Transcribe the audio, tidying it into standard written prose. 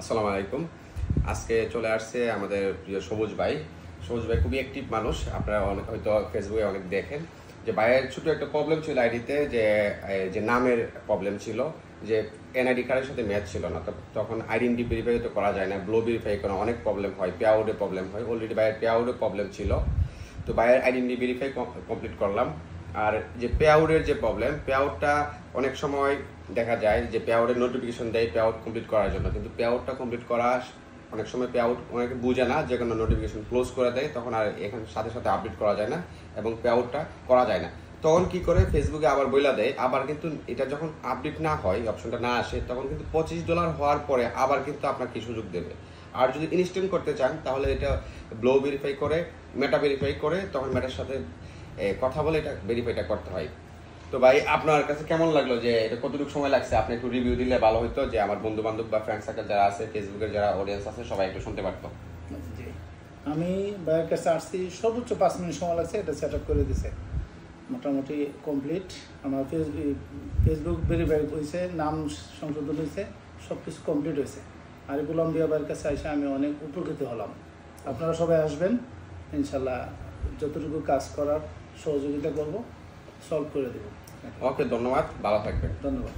আসসালামু আলাইকুম। আজকে চলে আসছে আমাদের প্রিয় সবুজ ভাই। সবুজ ভাই খুবই অ্যাক্টিভ মানুষ, আপনারা অনেক হয়তো ফেসবুকে অনেক দেখেন। যে ভাইয়ের ছোট একটা প্রবলেম ছিল আইডিতে, যে নামের প্রবলেম ছিল, যে এনআইডি কার্ডের সাথে ম্যাচ ছিল না। তখন আইডেন্টি ভেরিফাই তো করা যায় না, ব্লো ভেরিফাই করা অনেক প্রবলেম হয়, পে আউটে প্রবলেম হয়। অলরেডি ভাইয়ের পে আউটে প্রবলেম ছিল, তো ভাইয়ের আইডেন্টি ভেরিফাই কমপ্লিট করলাম। আর যে পে আউটের যে প্রবলেম, পে আউটটা অনেক সময় দেখা যায় যে পে আউটের নোটিফিকেশন দেয় পে আউট কমপ্লিট করার জন্য, কিন্তু পে আউটটা কমপ্লিট করা অনেক সময় পে আউট অনেকে বুঝে না, যে কোনো নোটিফিকেশন ক্লোজ করে দেয়, তখন আর এখানে সাথে সাথে আপডেট করা যায় না এবং পে আউটটা করা যায় না। তখন কি করে, ফেসবুকে আবার বইলা দেয়, আবার কিন্তু এটা যখন আপডেট না হয়, অপশনটা না আসে, তখন কিন্তু $25 হওয়ার পরে আবার কিন্তু আপনাকে সুযোগ দেবে। আর যদি ইনস্ট্যান্ট করতে চান তাহলে এটা ব্লো ভেরিফাই করে, মেটা ভেরিফাই করে, তখন মেটার সাথে কথা বলে এটা ভেরিফাইটা করতে হয়। তো ভাই, আপনার কাছে কেমন লাগলো, যে এটা কতটুকু সময় লাগছে? আপনি একটু রিভিউ দিলে ভালো হতো, যে আমার বন্ধু বান্ধব বা ফ্রেন্ড সার্কেল যারা আছে, ফেসবুকের যারা অডিয়েন্স আছে, সবাই একটু শুনতে পারতো। জি, আমি ভাইয়ের কাছে আসছি, সর্বোচ্চ 5 মিনিট সময় লাগছে, এটা সেট আপ করে দিছে, মোটামুটি কমপ্লিট। আমার ফেসবুক ভেরিফাই হয়েছে, নাম সংশোধন হয়েছে, সব কিছু কমপ্লিট হয়েছে। আরিফুল আম্বিয়া ভাইয়ের কাছে এসে আমি অনেক উপকৃত হলাম। আপনারা সবাই আসবেন, ইনশাল্লাহ যতটুকু কাজ করার সহযোগিতা করব, সলভ করে দেব। ওকে, ধন্যবাদ, ভালো থাকবেন। ধন্যবাদ।